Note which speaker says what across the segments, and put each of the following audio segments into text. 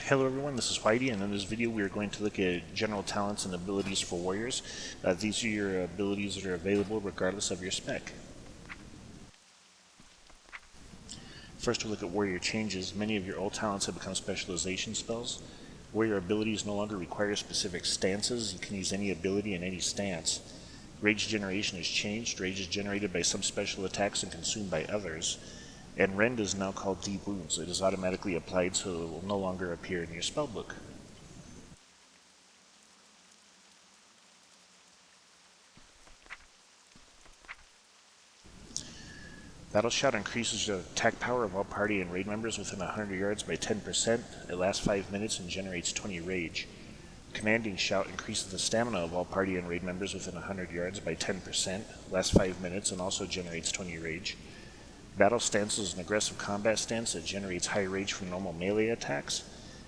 Speaker 1: Hello everyone, this is Whitey, and in this video we are going to look at general talents and abilities for warriors. These are your abilities that are available regardless of your spec. First we'll look at warrior changes. Many of your old talents have become specialization spells. Warrior abilities no longer require specific stances. You can use any ability in any stance. Rage generation has changed. Rage is generated by some special attacks and consumed by others. And Rend is now called Deep Wounds. It is automatically applied, so it will no longer appear in your spellbook. Battle Shout increases the attack power of all party and raid members within 100 yards by 10%. It lasts 5 minutes and generates 20 rage. Commanding Shout increases the stamina of all party and raid members within 100 yards by 10%, lasts 5 minutes, and also generates 20 rage. Battle Stance is an aggressive combat stance that generates high rage from normal melee attacks.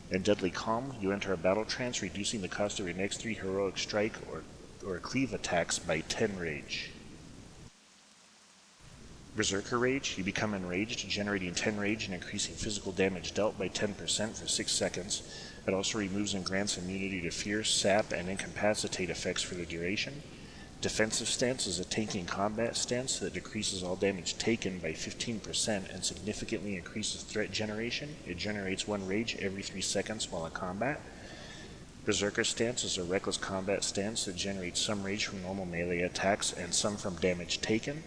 Speaker 1: In Deadly Calm, you enter a battle trance, reducing the cost of your next 3 heroic strike or cleave attacks by 10 rage. Berserker Rage, you become enraged, generating 10 rage and increasing physical damage dealt by 10% for 6 seconds. It also removes and grants immunity to fear, sap, and incapacitate effects for the duration. Defensive Stance is a tanking combat stance that decreases all damage taken by 15% and significantly increases threat generation. It generates 1 rage every 3 seconds while in combat. Berserker Stance is a reckless combat stance that generates some rage from normal melee attacks and some from damage taken.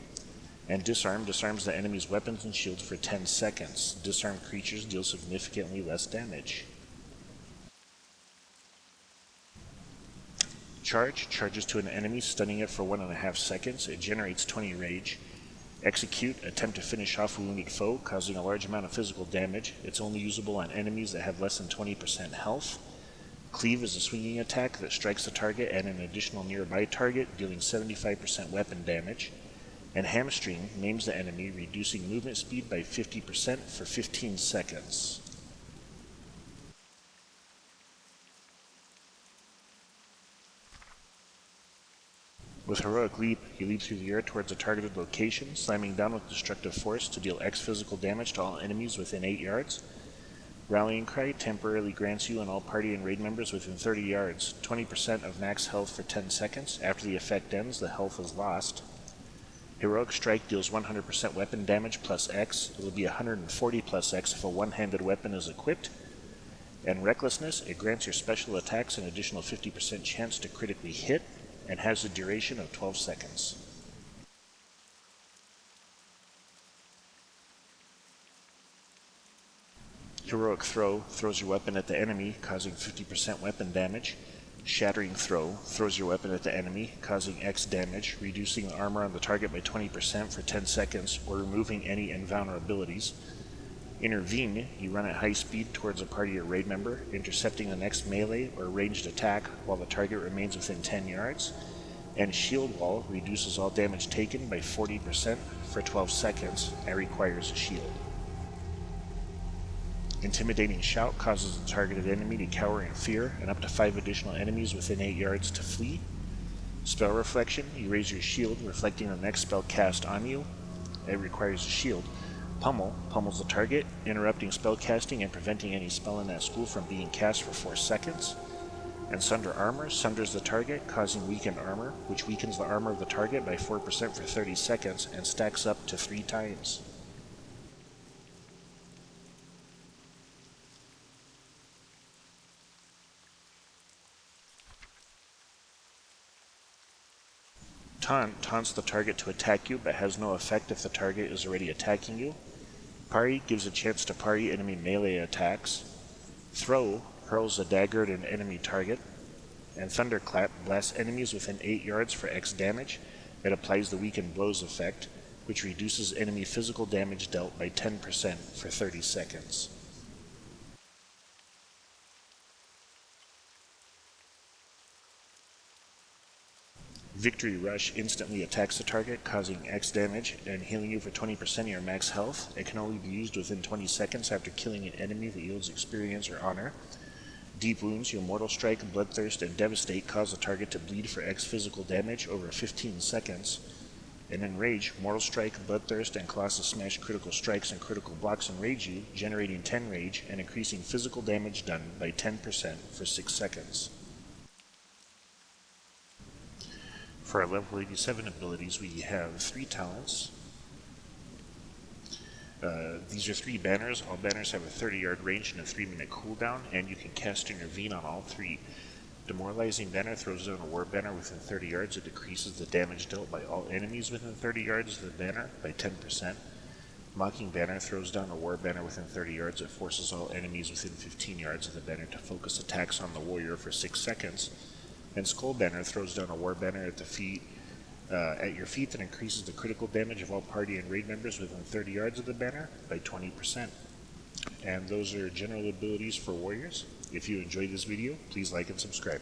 Speaker 1: And Disarm disarms the enemy's weapons and shields for 10 seconds. Disarmed creatures deal significantly less damage. Charge charges to an enemy, stunning it for 1.5 seconds. It generates 20 rage. Execute, attempt to finish off a wounded foe, causing a large amount of physical damage. It's only usable on enemies that have less than 20% health. Cleave is a swinging attack that strikes the target and an additional nearby target, dealing 75% weapon damage. And Hamstring names the enemy, reducing movement speed by 50% for 15 seconds. With Heroic Leap, you leap through the air towards a targeted location, slamming down with destructive force to deal X physical damage to all enemies within 8 yards. Rallying Cry temporarily grants you and all party and raid members within 30 yards 20% of max health for 10 seconds. After the effect ends, the health is lost. Heroic Strike deals 100% weapon damage plus X. It will be 140 plus X if a one-handed weapon is equipped. And Recklessness, it grants your special attacks an additional 50% chance to critically hit, and has a duration of 12 seconds. Heroic Throw throws your weapon at the enemy, causing 50% weapon damage. Shattering Throw throws your weapon at the enemy, causing X damage, reducing the armor on the target by 20% for 10 seconds, or removing any invulnerabilities. Intervene, you run at high speed towards a party or raid member, intercepting the next melee or ranged attack while the target remains within 10 yards. And Shield Wall reduces all damage taken by 40% for 12 seconds and requires a shield. Intimidating Shout causes the targeted enemy to cower in fear and up to 5 additional enemies within 8 yards to flee. Spell Reflection, you raise your shield, reflecting the next spell cast on you. It requires a shield. Pummel pummels the target, interrupting spell casting and preventing any spell in that school from being cast for 4 seconds. And Sunder Armor sunders the target, causing weakened armor, which weakens the armor of the target by 4% for 30 seconds and stacks up to 3 times. Taunt taunts the target to attack you, but has no effect if the target is already attacking you. Parry gives a chance to parry enemy melee attacks. Throw hurls a dagger at an enemy target. And Thunderclap blasts enemies within 8 yards for X damage. It applies the Weakened Blows effect, which reduces enemy physical damage dealt by 10% for 30 seconds. Victory Rush instantly attacks the target, causing X damage and healing you for 20% of your max health. It can only be used within 20 seconds after killing an enemy that yields experience or honor. Deep Wounds, your Mortal Strike, Bloodthirst, and Devastate cause the target to bleed for X physical damage over 15 seconds. And in Rage, Mortal Strike, Bloodthirst, and Colossus Smash critical strikes and critical blocks enrage you, generating 10 rage and increasing physical damage done by 10% for 6 seconds. For our level 87 abilities, we have 3 talents. These are 3 banners. All banners have a 30-yard range and a 3-minute cooldown, and you can cast Intervene on all 3. Demoralizing Banner throws down a War Banner within 30 yards. It decreases the damage dealt by all enemies within 30 yards of the banner by 10%. Mocking Banner throws down a War Banner within 30 yards. It forces all enemies within 15 yards of the banner to focus attacks on the warrior for 6 seconds. And Skull Banner throws down a War Banner at your feet that increases the critical damage of all party and raid members within 30 yards of the banner by 20%. And those are general abilities for warriors. If you enjoyed this video, please like and subscribe.